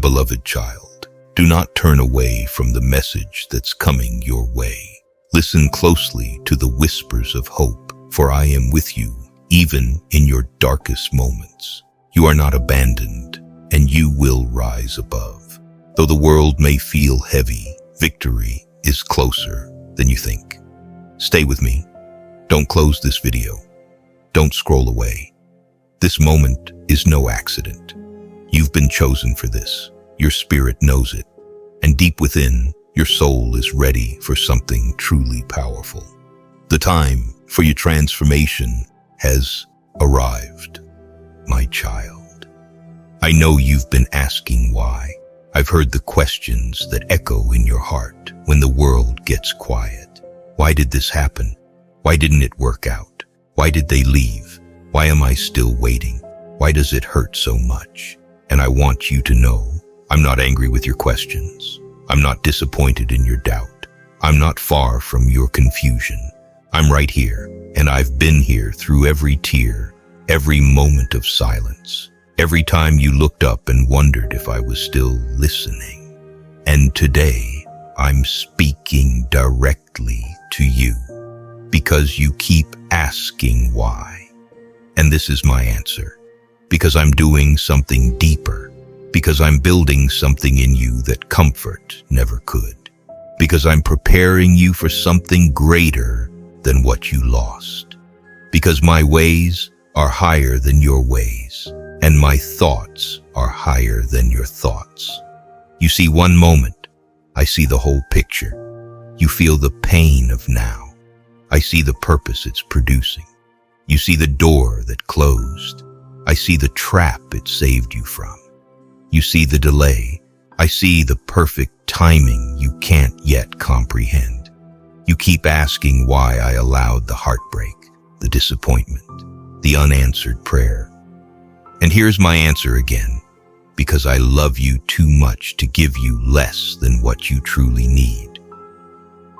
beloved child, do not turn away from the message that's coming your way. Listen closely to the whispers of hope, for I am with you, even in your darkest moments. You are not abandoned, and you will rise above. Though the world may feel heavy, victory is closer than you think. Stay with me. Don't close this video. Don't scroll away. This moment is no accident. You've been chosen for this. Your spirit knows it. And deep within, your soul is ready for something truly powerful. The time for your transformation has arrived, my child. I know you've been asking why. I've heard the questions that echo in your heart when the world gets quiet. Why did this happen? Why didn't it work out? Why did they leave? Why am I still waiting? Why does it hurt so much? And I want you to know, I'm not angry with your questions. I'm not disappointed in your doubt. I'm not far from your confusion. I'm right here, and I've been here through every tear, every moment of silence, every time you looked up and wondered if I was still listening. And today, I'm speaking directly to you, because you keep asking why. And this is my answer. Because I'm doing something deeper. Because I'm building something in you that comfort never could. Because I'm preparing you for something greater than what you lost. Because my ways are higher than your ways, and my thoughts are higher than your thoughts. You see one moment, I see the whole picture. You feel the pain of now. I see the purpose it's producing. You see the door that closed. I see the trap it saved you from. You see the delay. I see the perfect timing you can't yet comprehend. You keep asking why I allowed the heartbreak, the disappointment, the unanswered prayer. And here's my answer again. Because I love you too much to give you less than what you truly need.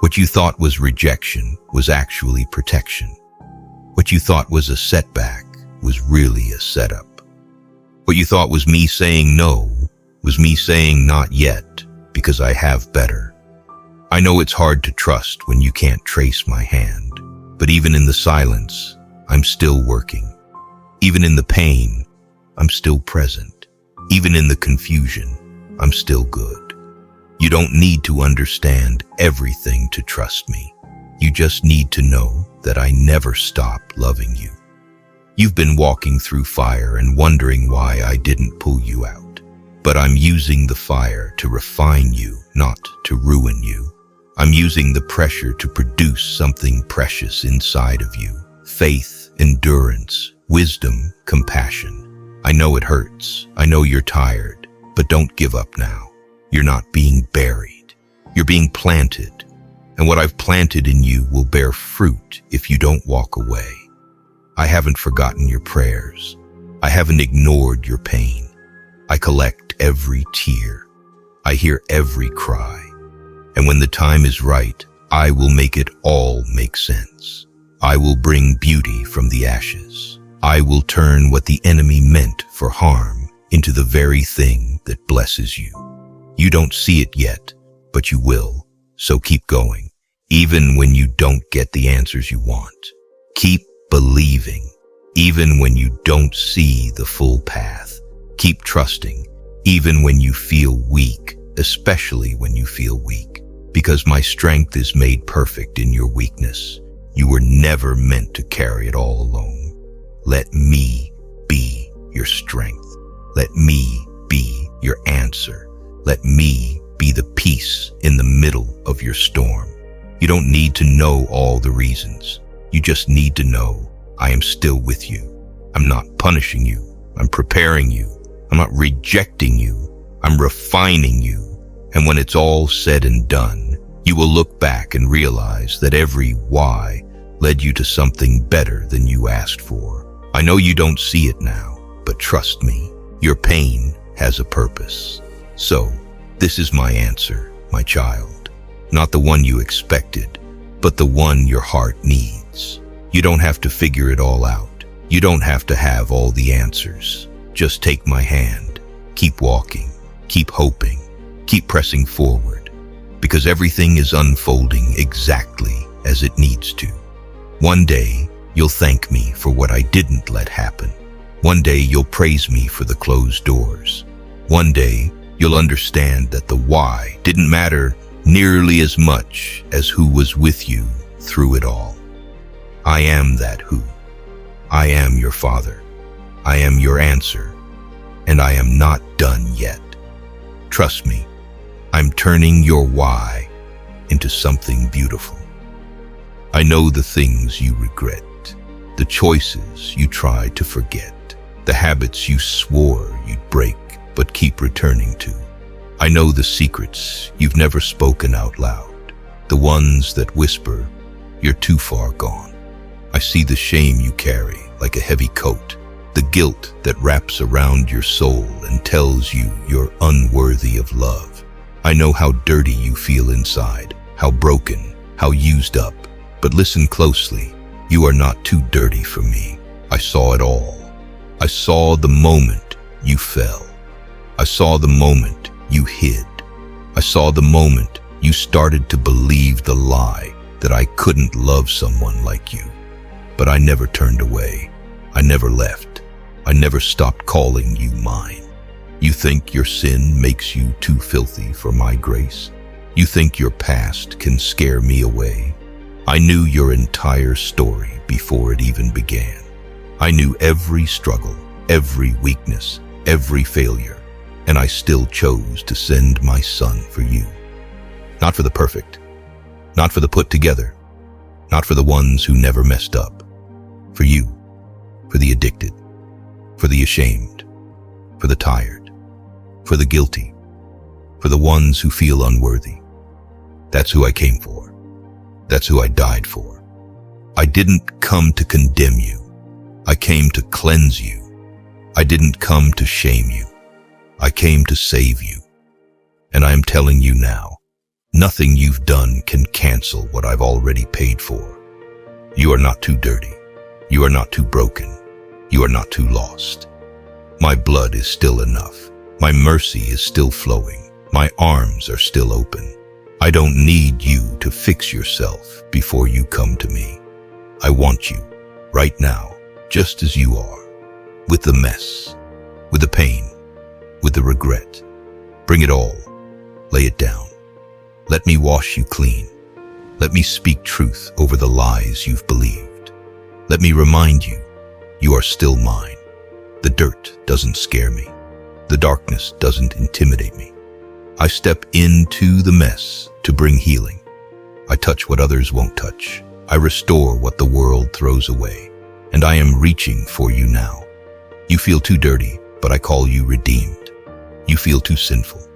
What you thought was rejection was actually protection. What you thought was a setback was really a setup. What you thought was me saying no was me saying not yet, because I have better. I know it's hard to trust when you can't trace my hand, but even in the silence, I'm still working. Even in the pain, I'm still present. Even in the confusion, I'm still good. You don't need to understand everything to trust me. You just need to know that I never stop loving you. You've been walking through fire and wondering why I didn't pull you out. But I'm using the fire to refine you, not to ruin you. I'm using the pressure to produce something precious inside of you. Faith, endurance, wisdom, compassion. I know it hurts. I know you're tired, but don't give up now. You're not being buried. You're being planted. And what I've planted in you will bear fruit if you don't walk away. I haven't forgotten your prayers. I haven't ignored your pain. I collect every tear. I hear every cry. And when the time is right, I will make it all make sense. I will bring beauty from the ashes. I will turn what the enemy meant for harm into the very thing that blesses you. You don't see it yet, but you will. So keep going, even when you don't get the answers you want. Keep believing, even when you don't see the full path. Keep trusting, even when you feel weak, especially when you feel weak. Because my strength is made perfect in your weakness. You were never meant to carry it all alone. Let me be your strength. Let me be your answer. Let me be the peace in the middle of your storm. You don't need to know all the reasons. You just need to know I am still with you. I'm not punishing you. I'm preparing you. I'm not rejecting you. I'm refining you. And when it's all said and done, you will look back and realize that every why led you to something better than you asked for. I know you don't see it now, but trust me, your pain has a purpose. So, this is my answer, my child. Not the one you expected, but the one your heart needs. You don't have to figure it all out. You don't have to have all the answers. Just take my hand. Keep walking. Keep hoping. Keep pressing forward. Because everything is unfolding exactly as it needs to. One day, you'll thank me for what I didn't let happen. One day, you'll praise me for the closed doors. One day, you'll understand that the why didn't matter nearly as much as who was with you through it all. I am that who. I am your Father. I am your answer. And I am not done yet. Trust me, I'm turning your why into something beautiful. I know the things you regret, the choices you try to forget, the habits you swore you'd break but keep returning to. I know the secrets you've never spoken out loud, the ones that whisper, you're too far gone. I see the shame you carry like a heavy coat, the guilt that wraps around your soul and tells you you're unworthy of love. I know how dirty you feel inside, how broken, how used up. But listen closely, you are not too dirty for me. I saw it all. I saw the moment you fell. I saw the moment you hid. I saw the moment you started to believe the lie that I couldn't love someone like you. But I never turned away. I never left. I never stopped calling you mine. You think your sin makes you too filthy for my grace? You think your past can scare me away? I knew your entire story before it even began. I knew every struggle, every weakness, every failure, and I still chose to send my son for you. Not for the perfect, not for the put together, not for the ones who never messed up. For you, for the addicted, for the ashamed, for the tired, for the guilty, for the ones who feel unworthy. That's who I came for. That's who I died for. I didn't come to condemn you. I came to cleanse you. I didn't come to shame you. I came to save you. And I am telling you now, nothing you've done can cancel what I've already paid for. You are not too dirty. You are not too broken. You are not too lost. My blood is still enough. My mercy is still flowing. My arms are still open. I don't need you to fix yourself before you come to me. I want you, right now, just as you are, with the mess, with the pain, with the regret. Bring it all. Lay it down. Let me wash you clean. Let me speak truth over the lies you've believed. Let me remind you, you are still mine. The dirt doesn't scare me. The darkness doesn't intimidate me. I step into the mess to bring healing. I touch what others won't touch. I restore what the world throws away. And I am reaching for you now. You feel too dirty, but I call you redeemed. You feel too sinful,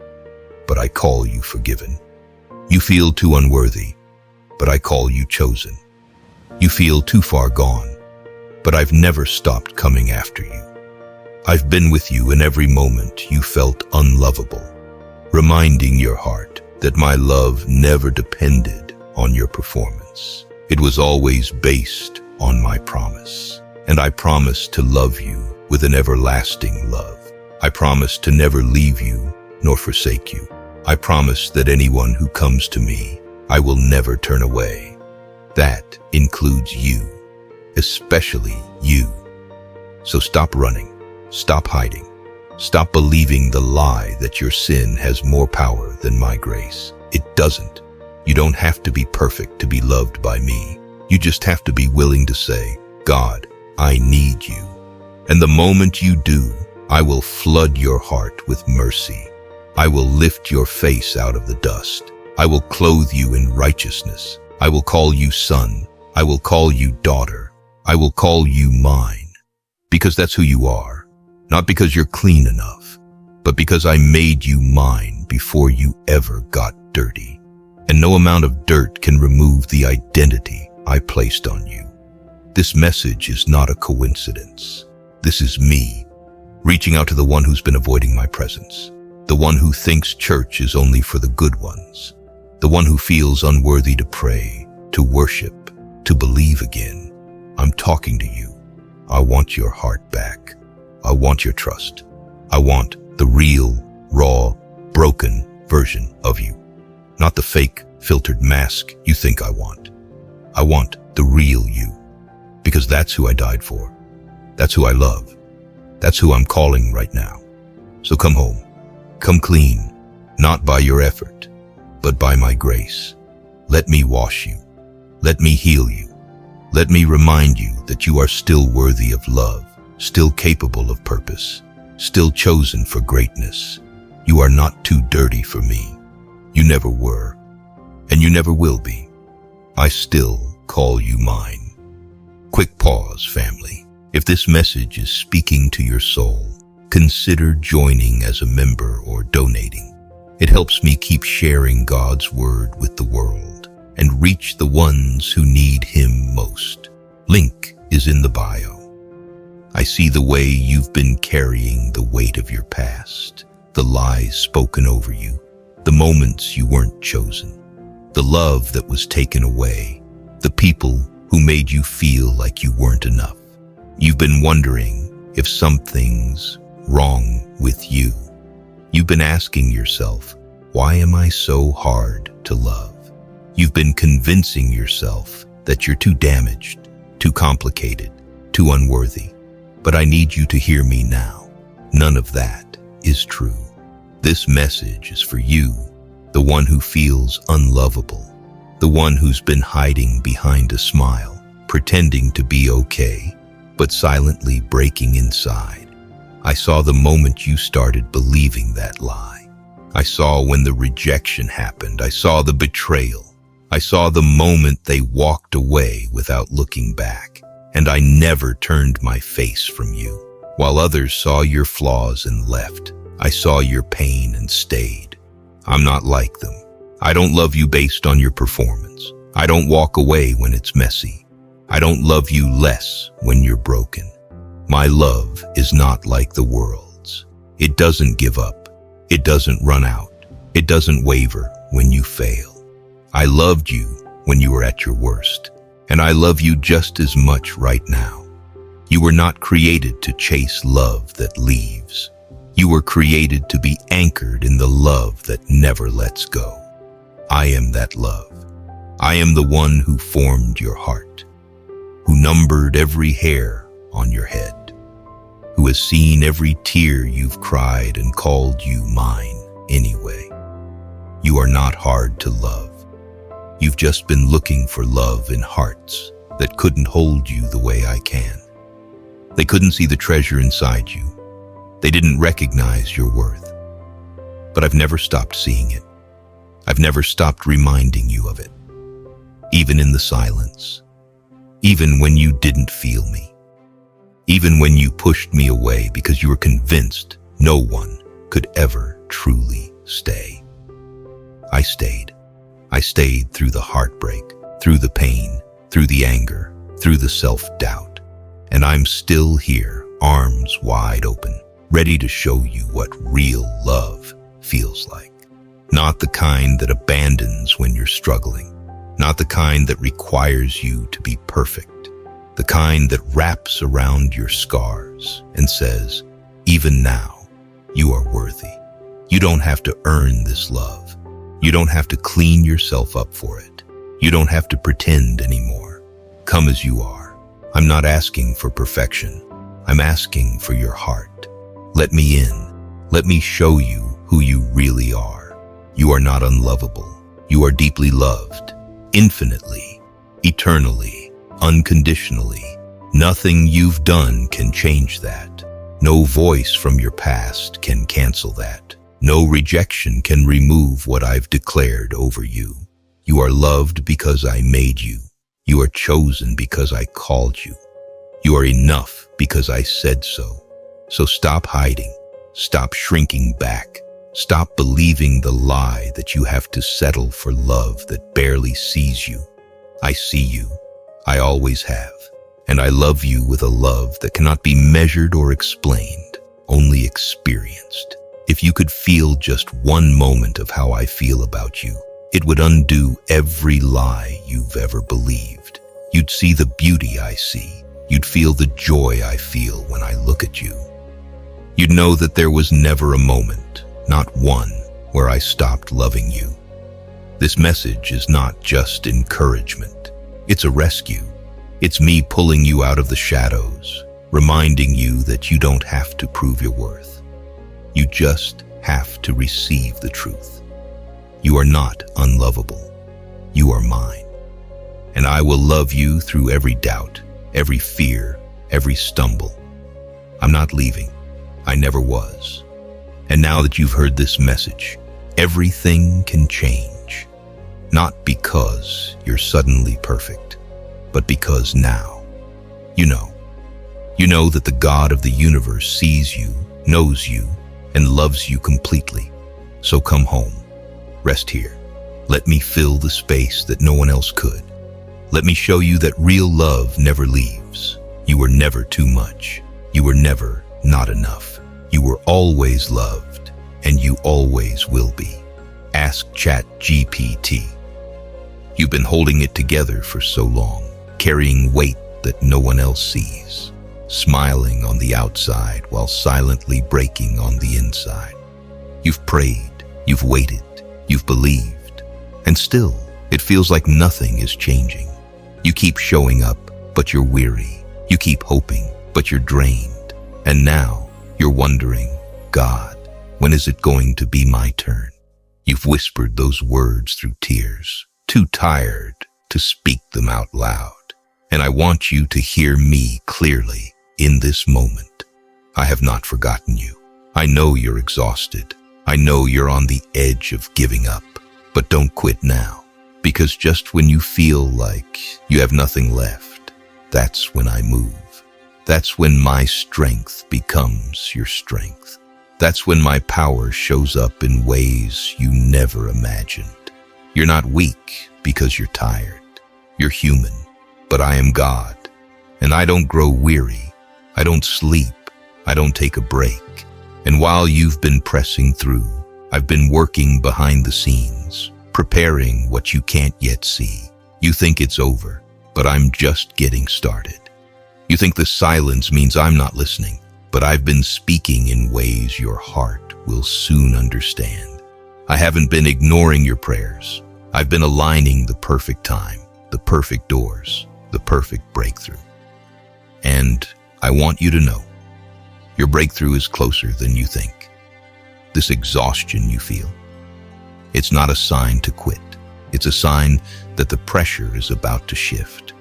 but I call you forgiven. You feel too unworthy, but I call you chosen. You feel too far gone, but I've never stopped coming after you. I've been with you in every moment you felt unlovable, reminding your heart that my love never depended on your performance. It was always based on my promise. And I promise to love you with an everlasting love. I promise to never leave you nor forsake you. I promise that anyone who comes to me, I will never turn away. That includes you, especially you. So stop running, stop hiding, stop believing the lie that your sin has more power than my grace. It doesn't. You don't have to be perfect to be loved by me. You just have to be willing to say, God, I need you. And the moment you do, I will flood your heart with mercy. I will lift your face out of the dust. I will clothe you in righteousness. I will call you son. I will call you daughter. I will call you mine. Because that's who you are. Not because you're clean enough, but because I made you mine before you ever got dirty. And no amount of dirt can remove the identity I placed on you. This message is not a coincidence. This is me, reaching out to the one who's been avoiding my presence, the one who thinks church is only for the good ones, the one who feels unworthy to pray, to worship, to believe again. I'm talking to you. I want your heart back. I want your trust. I want the real, raw, broken version of you, not the fake, filtered mask you think I want. I want the real you, because that's who I died for. That's who I love. That's who I'm calling right now. So come home. Come clean, not by your effort, but by my grace. Let me wash you. Let me heal you. Let me remind you that you are still worthy of love, still capable of purpose, still chosen for greatness. You are not too dirty for me. You never were, and you never will be. I still call you mine. Quick pause, family. If this message is speaking to your soul, consider joining as a member or donating. It helps me keep sharing God's word with the world and reach the ones who need Him most. Link is in the bio. I see the way you've been carrying the weight of your past, the lies spoken over you, the moments you weren't chosen, the love that was taken away, the people who made you feel like you weren't enough. You've been wondering if something's wrong with you. You've been asking yourself, why am I so hard to love? You've been convincing yourself that you're too damaged, too complicated, too unworthy. But I need you to hear me now. None of that is true. This message is for you, the one who feels unlovable, the one who's been hiding behind a smile, pretending to be okay, but silently breaking inside. I saw the moment you started believing that lie. I saw when the rejection happened. I saw the betrayal. I saw the moment they walked away without looking back. And I never turned my face from you. While others saw your flaws and left, I saw your pain and stayed. I'm not like them. I don't love you based on your performance. I don't walk away when it's messy. I don't love you less when you're broken. My love is not like the world's. It doesn't give up. It doesn't run out. It doesn't waver when you fail. I loved you when you were at your worst. And I love you just as much right now. You were not created to chase love that leaves. You were created to be anchored in the love that never lets go. I am that love. I am the one who formed your heart, who numbered every hair on your head, who has seen every tear you've cried and called you mine anyway. You are not hard to love. You've just been looking for love in hearts that couldn't hold you the way I can. They couldn't see the treasure inside you. They didn't recognize your worth. But I've never stopped seeing it. I've never stopped reminding you of it. Even in the silence. Even when you didn't feel me. Even when you pushed me away because you were convinced no one could ever truly stay. I stayed. I stayed through the heartbreak, through the pain, through the anger, through the self-doubt. And I'm still here, arms wide open, ready to show you what real love feels like. Not the kind that abandons when you're struggling, not the kind that requires you to be perfect, the kind that wraps around your scars and says, even now, you are worthy. You don't have to earn this love. You don't have to clean yourself up for it. You don't have to pretend anymore. Come as you are. I'm not asking for perfection. I'm asking for your heart. Let me in. Let me show you who you really are. You are not unlovable. You are deeply loved, infinitely, eternally, unconditionally. Nothing you've done can change that. No voice from your past can cancel that. No rejection can remove what I've declared over you. You are loved because I made you. You are chosen because I called you. You are enough because I said so. So stop hiding. Stop shrinking back. Stop believing the lie that you have to settle for love that barely sees you. I see you. I always have. And I love you with a love that cannot be measured or explained, only experienced. If you could feel just one moment of how I feel about you, it would undo every lie you've ever believed. You'd see the beauty I see. You'd feel the joy I feel when I look at you. You'd know that there was never a moment, not one, where I stopped loving you. This message is not just encouragement. It's a rescue. It's me pulling you out of the shadows, reminding you that you don't have to prove your worth. You just have to receive the truth. You are not unlovable. You are mine. And I will love you through every doubt, every fear, every stumble. I'm not leaving. I never was. And now that you've heard this message, everything can change. Not because you're suddenly perfect, but because now, you know that the God of the universe sees you, knows you, and loves you completely. So come home. Rest here. Let me fill the space that no one else could. Let me show you that real love never leaves. You were never too much. You were never not enough. You were always loved, and you always will be. Ask ChatGPT. You've been holding it together for so long, carrying weight that no one else sees, smiling on the outside while silently breaking on the inside. You've prayed, you've waited, you've believed, and still it feels like nothing is changing. You keep showing up, but you're weary. You keep hoping, but you're drained. And now you're wondering, God, when is it going to be my turn? You've whispered those words through tears, too tired to speak them out loud. And I want you to hear me clearly in this moment. I have not forgotten you. I know you're exhausted. I know you're on the edge of giving up. But don't quit now, because just when you feel like you have nothing left, that's when I move. That's when my strength becomes your strength. That's when my power shows up in ways you never imagined. You're not weak because you're tired. You're human, but I am God, and I don't grow weary. I don't sleep. I don't take a break. And while you've been pressing through, I've been working behind the scenes, preparing what you can't yet see. You think it's over, but I'm just getting started. You think the silence means I'm not listening, but I've been speaking in ways your heart will soon understand. I haven't been ignoring your prayers. I've been aligning the perfect time, the perfect doors, the perfect breakthrough. And I want you to know, your breakthrough is closer than you think. This exhaustion you feel, it's not a sign to quit. It's a sign that the pressure is about to shift.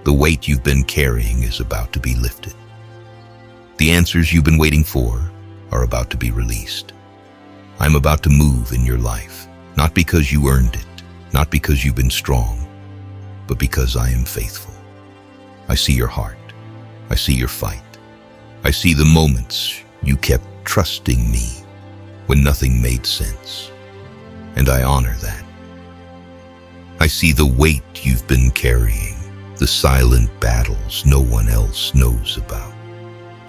The weight you've been carrying is about to be lifted. The answers you've been waiting for are about to be released. I'm about to move in your life, not because you earned it, not because you've been strong, but because I am faithful. I see your heart. I see your fight. I see the moments you kept trusting me when nothing made sense, and I honor that. I see the weight you've been carrying, the silent battles no one else knows about.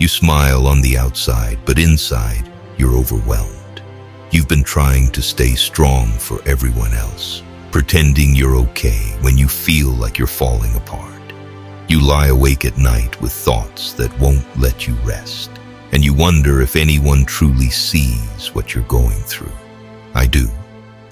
You smile on the outside, but inside, you're overwhelmed. You've been trying to stay strong for everyone else, pretending you're okay when you feel like you're falling apart. You lie awake at night with thoughts that won't let you rest, and you wonder if anyone truly sees what you're going through. I do.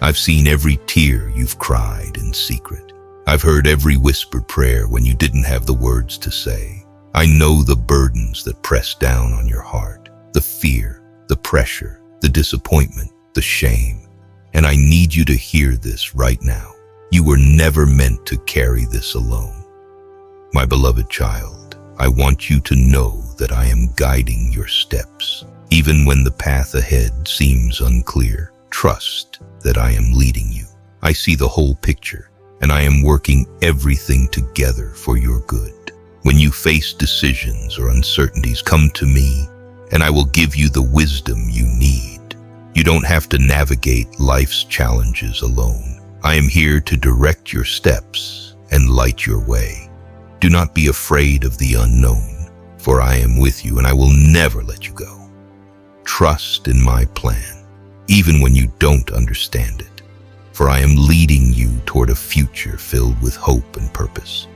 I've seen every tear you've cried in secret. I've heard every whispered prayer when you didn't have the words to say. I know the burdens that press down on your heart, the fear, the pressure, the disappointment, the shame. And I need you to hear this right now. You were never meant to carry this alone. My beloved child, I want you to know that I am guiding your steps. Even when the path ahead seems unclear, trust that I am leading you. I see the whole picture, and I am working everything together for your good. When you face decisions or uncertainties, come to me, and I will give you the wisdom you need. You don't have to navigate life's challenges alone. I am here to direct your steps and light your way. Do not be afraid of the unknown, for I am with you and I will never let you go. Trust in my plan, even when you don't understand it, for I am leading you toward a future filled with hope and purpose.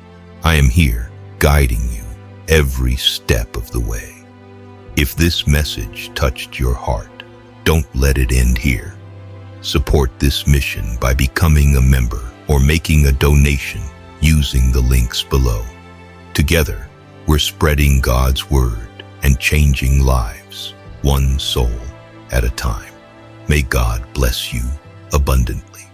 I am here, guiding you every step of the way. If this message touched your heart, don't let it end here. Support this mission by becoming a member or making a donation using the links below. Together, we're spreading God's word and changing lives, one soul at a time. May God bless you abundantly.